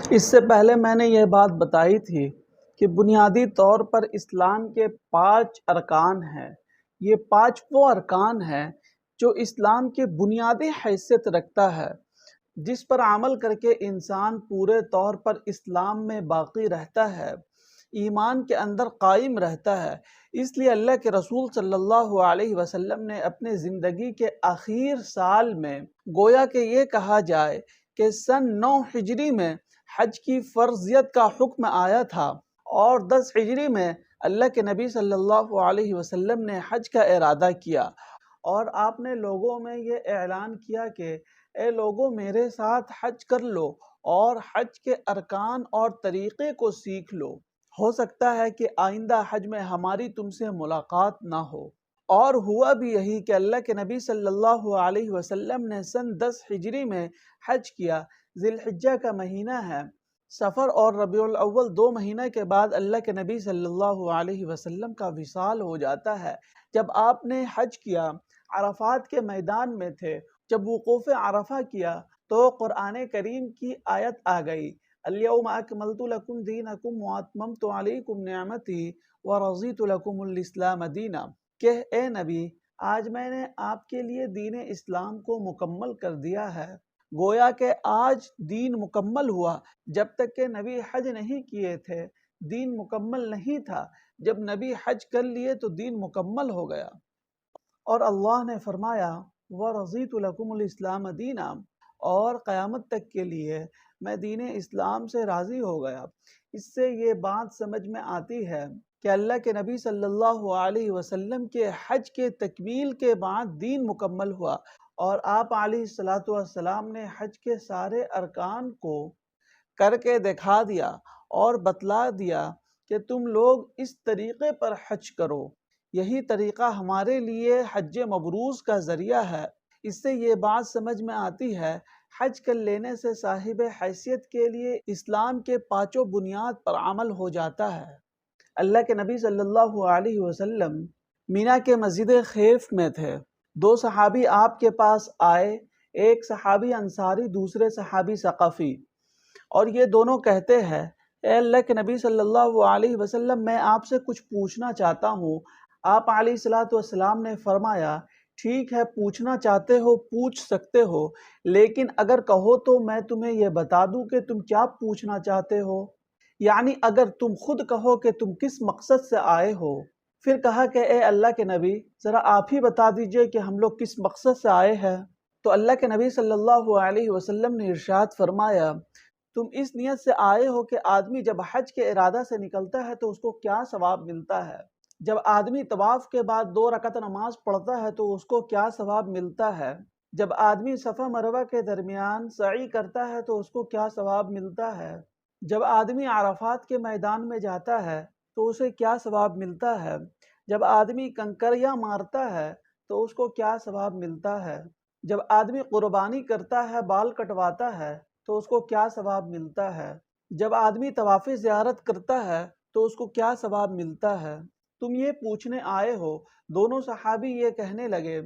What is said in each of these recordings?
اس سے پہلے میں نے یہ بات بتائی تھی کہ بنیادی طور پر اسلام کے 5 ارکان ہیں۔ یہ 5 وہ ارکان ہیں جو اسلام کی بنیادی حیثیت رکھتا ہے، جس پر عمل کر کے انسان پورے طور پر اسلام میں باقی رہتا ہے، ایمان کے اندر قائم رہتا ہے۔ اس لیے اللہ کے رسول صلی اللہ علیہ وسلم نے اپنے زندگی کے آخر سال میں گویا کہ یہ کہا جائے کہ سن 9 ہجری میں حج کی فرضیت کا حکم آیا تھا، اور 10 ہجری میں اللہ کے نبی صلی اللہ علیہ وسلم نے حج کا ارادہ کیا، اور آپ نے لوگوں میں یہ اعلان کیا کہ اے لوگوں میرے ساتھ حج کر لو اور حج کے ارکان اور طریقے کو سیکھ لو۔ ہو سکتا ہے کہ آئندہ حج میں ہماری تم سے ملاقات نہ ہو۔ اور ہوا بھی یہی کہ اللہ کے نبی صلی اللہ علیہ وسلم نے سن 10 ہجری میں حج کیا۔ ذی الحجہ کا مہینہ ہے، سفر اور ربیع الاول 2 مہینہ کے بعد اللہ کے نبی صلی اللہ علیہ وسلم کا وصال ہو جاتا ہے۔ جب آپ نے حج کیا، عرفات کے میدان میں تھے، جب وقوف عرفہ کیا تو قرآن کریم کی آیت آ گئی، الیوم اکملت لکم دینکم واتممت علیکم نعمتی ورضیت لکم الاسلام دینا، کہ اے نبی آج میں نے آپ کے لیے دین اسلام کو مکمل کر دیا ہے۔ گویا کہ آج دین مکمل ہوا۔ جب تک کہ نبی حج نہیں کیے تھے دین مکمل نہیں تھا، جب نبی حج کر لیے تو دین مکمل ہو گیا۔ اور اللہ نے فرمایا وَرَضِيتُ لَكُمُ الْإِسْلَامَ دِينًا، اور قیامت تک کے لیے میں دین اسلام سے راضی ہو گیا۔ اس سے یہ بات سمجھ میں آتی ہے کہ اللہ کے نبی صلی اللہ علیہ وسلم کے حج کے تکمیل کے بعد دین مکمل ہوا، اور آپ علیہ السلام نے حج کے سارے ارکان کو کر کے دکھا دیا اور بتلا دیا کہ تم لوگ اس طریقے پر حج کرو۔ یہی طریقہ ہمارے لیے حج مبرور کا ذریعہ ہے۔ اس سے یہ بات سمجھ میں آتی ہے حج کر لینے سے صاحب حیثیت کے لیے اسلام کے 5 بنیاد پر عمل ہو جاتا ہے۔ اللہ کے نبی صلی اللہ علیہ وسلم مینا کے مسجد خیف میں تھے۔ 2 صحابی آپ کے پاس آئے، ایک صحابی انصاری، دوسرے صحابی ثقفی، اور یہ دونوں کہتے ہیں اے اللہ کے نبی صلی اللہ علیہ وسلم میں آپ سے کچھ پوچھنا چاہتا ہوں۔ آپ علیہ السلام نے فرمایا ٹھیک ہے، پوچھنا چاہتے ہو پوچھ سکتے ہو، لیکن اگر کہو تو میں تمہیں یہ بتا دوں کہ تم کیا پوچھنا چاہتے ہو، یعنی اگر تم خود کہو کہ تم کس مقصد سے آئے ہو۔ پھر کہا کہ اے اللہ کے نبی ذرا آپ ہی بتا دیجئے کہ ہم لوگ کس مقصد سے آئے ہیں۔ تو اللہ کے نبی صلی اللہ علیہ وسلم نے ارشاد فرمایا تم اس نیت سے آئے ہو کہ آدمی جب حج کے ارادہ سے نکلتا ہے تو اس کو کیا ثواب ملتا ہے، جب آدمی طواف کے بعد 2 رکعت نماز پڑھتا ہے تو اس کو کیا ثواب ملتا ہے، جب آدمی صفا مروہ کے درمیان سعی کرتا ہے تو اس کو کیا ثواب ملتا ہے، جب آدمی عرفات کے میدان میں جاتا ہے تو اسے کیا ثواب ملتا ہے، جب آدمی کنکریاں مارتا ہے تو اس کو کیا ثواب ملتا ہے، جب آدمی قربانی کرتا ہے، بال کٹواتا ہے تو اس کو کیا ثواب ملتا ہے، جب آدمی طواف زیارت کرتا ہے تو اس کو کیا ثواب ملتا ہے، تم یہ پوچھنے آئے ہو۔ دونوں صحابی یہ کہنے لگے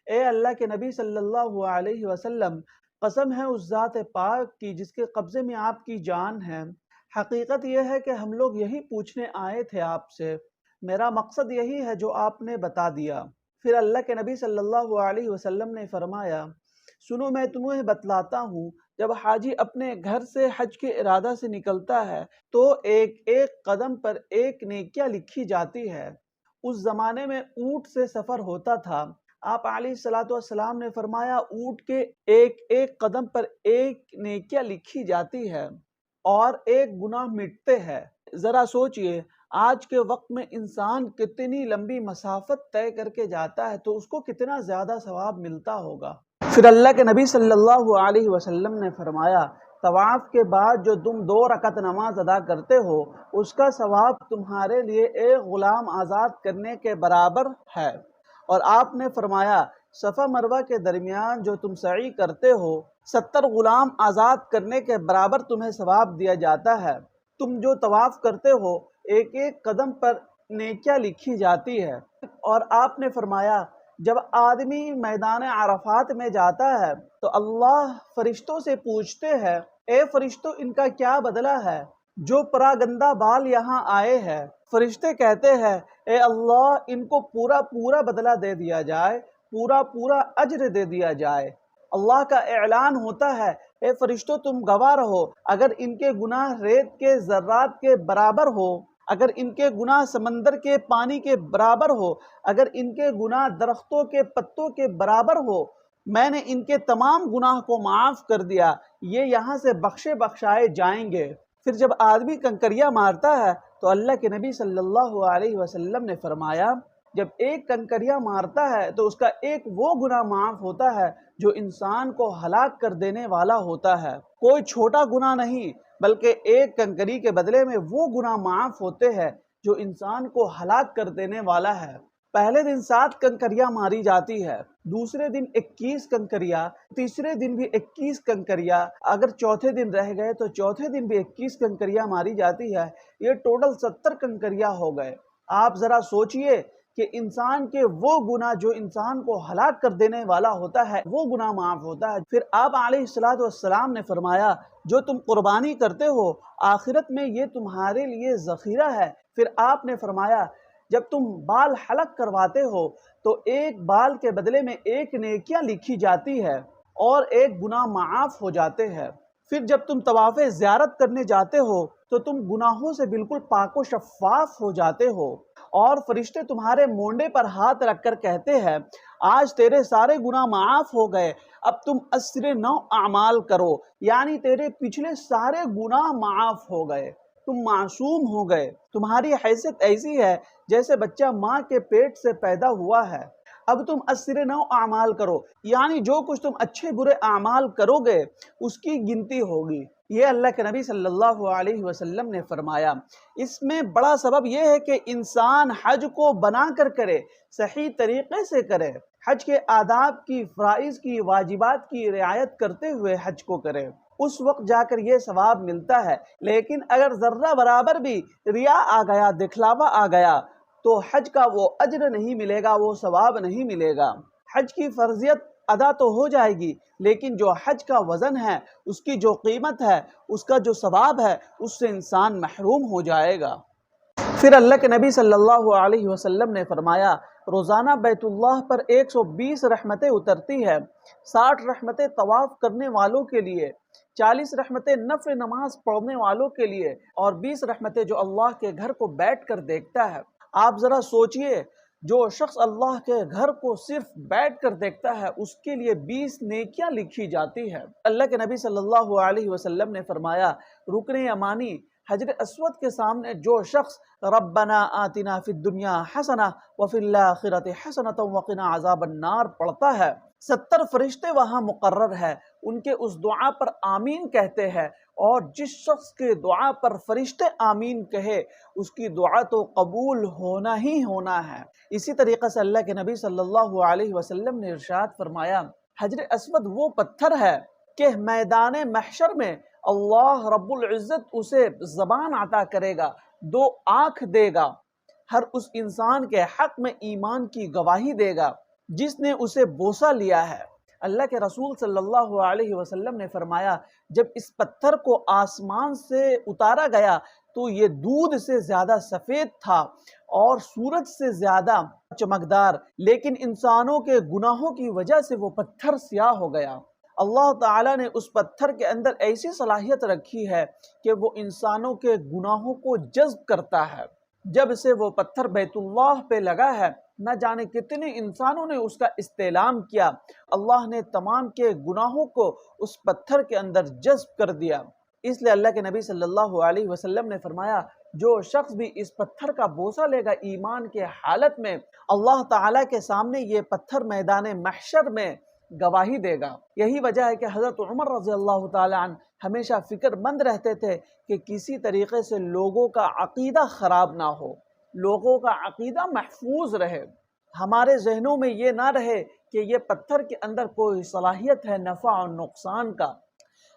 اے اللہ کے نبی صلی اللہ علیہ وسلم قسم ہے اس ذات پاک کی جس کے قبضے میں آپ کی جان ہے، حقیقت یہ ہے کہ ہم لوگ یہی پوچھنے آئے تھے آپ سے، میرا مقصد یہی ہے جو آپ نے بتا دیا۔ پھر اللہ کے نبی صلی اللہ علیہ وسلم نے فرمایا سنو میں تمہیں بتلاتا ہوں، جب حاجی اپنے گھر سے حج کے ارادہ سے نکلتا ہے تو ایک ایک قدم پر ایک نیکیاں لکھی جاتی ہے۔ اس زمانے میں اونٹ سے سفر ہوتا تھا۔ آپ علیہ السلام نے فرمایا اونٹ کے ایک ایک قدم پر ایک نیکیاں لکھی جاتی ہے اور ایک گناہ مٹتے ہیں۔ ذرا سوچئے آج کے وقت میں انسان کتنی لمبی مسافت طے کر کے جاتا ہے تو اس کو کتنا زیادہ ثواب ملتا ہوگا۔ پھر اللہ کے نبی صلی اللہ علیہ وسلم نے فرمایا طواف کے بعد جو تم 2 رکعت نماز ادا کرتے ہو اس کا ثواب تمہارے لیے ایک غلام آزاد کرنے کے برابر ہے، اور آپ نے فرمایا صفا مروہ کے درمیان جو تم سعی کرتے ہو 70 غلام آزاد کرنے کے برابر تمہیں ثواب دیا جاتا ہے۔ تم جو طواف کرتے ہو ایک ایک قدم پر نیکیاں لکھی جاتی ہے، اور آپ نے فرمایا جب آدمی میدان عرفات میں جاتا ہے تو اللہ فرشتوں سے پوچھتے ہیں اے فرشتوں ان کا کیا بدلہ ہے جو پراگندہ بال یہاں آئے ہیں؟ فرشتے کہتے ہیں اے اللہ ان کو پورا پورا بدلہ دے دیا جائے، پورا پورا اجر دے دیا جائے۔ اللہ کا اعلان ہوتا ہے اے فرشتوں تم گواہ رہو، اگر ان کے گناہ ریت کے ذرات کے برابر ہو، اگر ان کے گناہ سمندر کے پانی کے برابر ہو، اگر ان کے گناہ درختوں کے پتوں کے برابر ہو، میں نے ان کے تمام گناہ کو معاف کر دیا، یہ یہاں سے بخشے بخشائے جائیں گے۔ پھر جب آدمی کنکریاں مارتا ہے تو اللہ کے نبی صلی اللہ علیہ وسلم نے فرمایا جب ایک کنکریاں مارتا ہے تو اس کا ایک وہ گناہ معاف ہوتا ہے جو انسان کو ہلاک کر دینے والا ہوتا ہے۔ کوئی چھوٹا گناہ نہیں بلکہ ایک کنکری کے بدلے میں وہ گناہ معاف ہوتے ہیں جو انسان کو ہلاک کر دینے والا ہے۔ پہلے دن 7 کنکریاں ماری جاتی ہے، دوسرے دن 21 کنکریاں، تیسرے دن بھی 21 کنکریاں، اگر چوتھے دن رہ گئے تو چوتھے دن بھی 21 کنکریاں ماری جاتی ہے۔ یہ ٹوٹل 70 کنکریاں ہو گئے۔ آپ ذرا سوچئے کہ انسان کے وہ گناہ جو انسان کو ہلاک کر دینے والا ہوتا ہے وہ گناہ معاف ہوتا ہے۔ پھر آپ علیہ السلام نے فرمایا جو تم قربانی کرتے ہو آخرت میں یہ تمہارے لیے ذخیرہ ہے۔ پھر آپ نے فرمایا جب تم بال حلق کرواتے ہو تو ایک بال کے بدلے میں ایک نیکیاں لکھی جاتی ہے اور ایک گناہ معاف ہو جاتے ہیں۔ پھر جب تم طواف زیارت کرنے جاتے ہو تو تم گناہوں سے بالکل پاک و شفاف ہو جاتے ہو، اور فرشتے تمہارے مونڈے پر ہاتھ رکھ کر کہتے ہیں آج تیرے سارے گناہ معاف ہو گئے، اب تم اسر نو اعمال کرو، یعنی تیرے پچھلے سارے گناہ معاف ہو گئے، تم معصوم ہو گئے، تمہاری حیثیت ایسی ہے جیسے بچہ ماں کے پیٹ سے پیدا ہوا ہے، اب تم اسر نو اعمال کرو، یعنی جو کچھ تم اچھے برے اعمال کرو گے اس کی گنتی ہوگی۔ یہ اللہ کے نبی صلی اللہ علیہ وسلم نے فرمایا۔ اس میں بڑا سبب یہ ہے کہ انسان حج کو بنا کر کرے، صحیح طریقے سے کرے، حج کے آداب کی، فرائض کی، واجبات کی رعایت کرتے ہوئے حج کو کرے، اس وقت جا کر یہ ثواب ملتا ہے۔ لیکن اگر ذرہ برابر بھی ریا آ گیا، دکھلاوا آ گیا تو حج کا وہ اجر نہیں ملے گا، وہ ثواب نہیں ملے گا۔ حج کی فرضیت ادا تو ہو جائے گی لیکن جو حج کا وزن ہے، اس کی جو قیمت ہے، اس کا جو ثواب ہے، اس سے انسان محروم ہو جائے گا۔ پھر اللہ کے نبی صلی اللہ علیہ وسلم نے فرمایا روزانہ بیت اللہ پر 120 رحمتیں اترتی ہے، 60 رحمتیں طواف کرنے والوں کے لیے، 40 رحمتیں نفل نماز پڑھنے والوں کے لیے، اور 20 رحمتیں جو اللہ کے گھر کو بیٹھ کر دیکھتا ہے۔ آپ ذرا سوچئے جو شخص اللہ کے گھر کو صرف بیٹھ کر دیکھتا ہے اس کے لیے 20 نیکیاں لکھی جاتی ہے۔ اللہ کے نبی صلی اللہ علیہ وسلم نے فرمایا رکن یمانی حجر اسود کے سامنے جو شخص ربنا آتنا فی الدنیا حسنہ وفی الآخرۃ حسنۃ وقنا عذاب النار پڑھتا ہے، 70 فرشتے وہاں مقرر ہے، ان کے اس دعا پر آمین کہتے ہیں، اور جس شخص کے دعا پر فرشتے آمین کہے اس کی دعا تو قبول ہونا ہی ہونا ہے۔ اسی طریقے سے اللہ کے نبی صلی اللہ علیہ وسلم نے ارشاد فرمایا حجر اسود وہ پتھر ہے کہ میدان محشر میں اللہ رب العزت اسے زبان عطا کرے گا، 2 آنکھ دے گا، ہر اس انسان کے حق میں ایمان کی گواہی دے گا جس نے اسے بوسہ لیا ہے۔ اللہ کے رسول صلی اللہ علیہ وسلم نے فرمایا جب اس پتھر کو آسمان سے اتارا گیا تو یہ دودھ سے زیادہ سفید تھا اور سورج سے زیادہ چمکدار، لیکن انسانوں کے گناہوں کی وجہ سے وہ پتھر سیاہ ہو گیا۔ اللہ تعالیٰ نے اس پتھر کے اندر ایسی صلاحیت رکھی ہے کہ وہ انسانوں کے گناہوں کو جذب کرتا ہے۔ جب سے وہ پتھر بیت اللہ پہ لگا ہے نہ جانے کتنے انسانوں نے اس کا استعلام کیا، اللہ نے تمام کے گناہوں کو اس پتھر کے اندر جذب کر دیا۔ اس لیے اللہ کے نبی صلی اللہ علیہ وسلم نے فرمایا جو شخص بھی اس پتھر کا بوسہ لے گا ایمان کے حالت میں، اللہ تعالیٰ کے سامنے یہ پتھر میدان محشر میں گواہی دے گا۔ یہی وجہ ہے کہ حضرت عمر رضی اللہ تعالیٰ عنہ ہمیشہ فکر مند رہتے تھے کہ کسی طریقے سے لوگوں کا عقیدہ خراب نہ ہو، لوگوں کا عقیدہ محفوظ رہے، ہمارے ذہنوں میں یہ نہ رہے کہ یہ پتھر کے اندر کوئی صلاحیت ہے نفع اور نقصان کا۔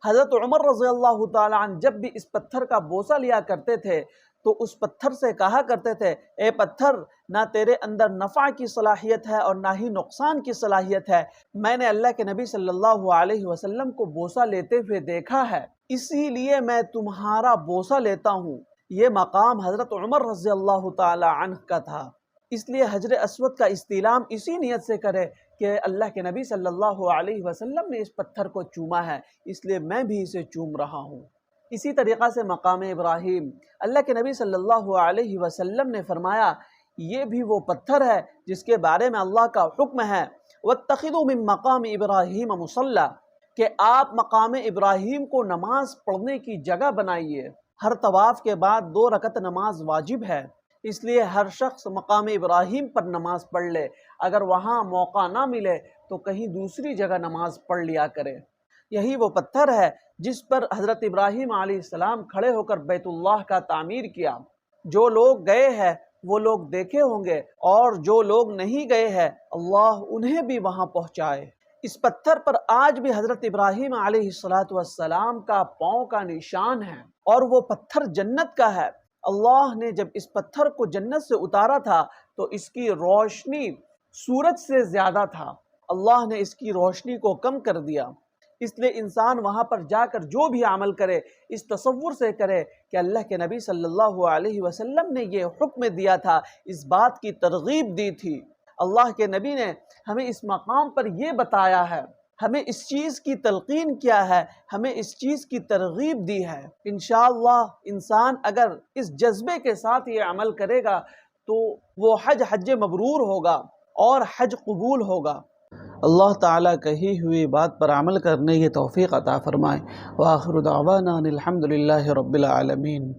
حضرت عمر رضی اللہ تعالیٰ عنہ جب بھی اس پتھر کا بوسہ لیا کرتے تھے تو اس پتھر سے کہا کرتے تھے اے پتھر نہ تیرے اندر نفع کی صلاحیت ہے اور نہ ہی نقصان کی صلاحیت ہے، میں نے اللہ کے نبی صلی اللہ علیہ وسلم کو بوسہ لیتے ہوئے دیکھا ہے، اسی لیے میں تمہارا بوسہ لیتا ہوں۔ یہ مقام حضرت عمر رضی اللہ تعالی عنہ کا تھا، اس لیے حجر اسود کا استلام اسی نیت سے کرے کہ اللہ کے نبی صلی اللہ علیہ وسلم نے اس پتھر کو چوما ہے، اس لیے میں بھی اسے چوم رہا ہوں۔ اسی طریقہ سے مقام ابراہیم، اللہ کے نبی صلی اللہ علیہ وسلم نے فرمایا یہ بھی وہ پتھر ہے جس کے بارے میں اللہ کا حکم ہے وَاتَّخِذُوا مِن مَّقَامِ إِبْرَاهِيمَ مُصَلًّى، کہ آپ مقام ابراہیم کو نماز پڑھنے کی جگہ بنائیے۔ ہر طواف کے بعد 2 رکعت نماز واجب ہے، اس لیے ہر شخص مقام ابراہیم پر نماز پڑھ لے، اگر وہاں موقع نہ ملے تو کہیں دوسری جگہ نماز پڑھ لیا کرے۔ یہی وہ پتھر ہے جس پر حضرت ابراہیم علیہ السلام کھڑے ہو کر بیت اللہ کا تعمیر کیا۔ جو لوگ گئے ہیں وہ لوگ دیکھے ہوں گے، اور جو لوگ نہیں گئے ہیں اللہ انہیں بھی وہاں پہنچائے۔ اس پتھر پر آج بھی حضرت ابراہیم علیہ السلام کا پاؤں کا نشان ہے، اور وہ پتھر جنت کا ہے۔ اللہ نے جب اس پتھر کو جنت سے اتارا تھا تو اس کی روشنی سورج سے زیادہ تھا، اللہ نے اس کی روشنی کو کم کر دیا۔ اس لیے انسان وہاں پر جا کر جو بھی عمل کرے اس تصور سے کرے کہ اللہ کے نبی صلی اللہ علیہ وسلم نے یہ حکم دیا تھا، اس بات کی ترغیب دی تھی۔ اللہ کے نبی نے ہمیں اس مقام پر یہ بتایا ہے، ہمیں اس چیز کی تلقین کیا ہے، ہمیں اس چیز کی ترغیب دی ہے۔ انشاءاللہ انسان اگر اس جذبے کے ساتھ یہ عمل کرے گا تو وہ حج مبرور ہوگا اور حج قبول ہوگا۔ اللہ تعالیٰ کہی ہوئی بات پر عمل کرنے کی توفیق عطا فرمائے۔ وآخر دعوانا الحمدللہ رب العالمین۔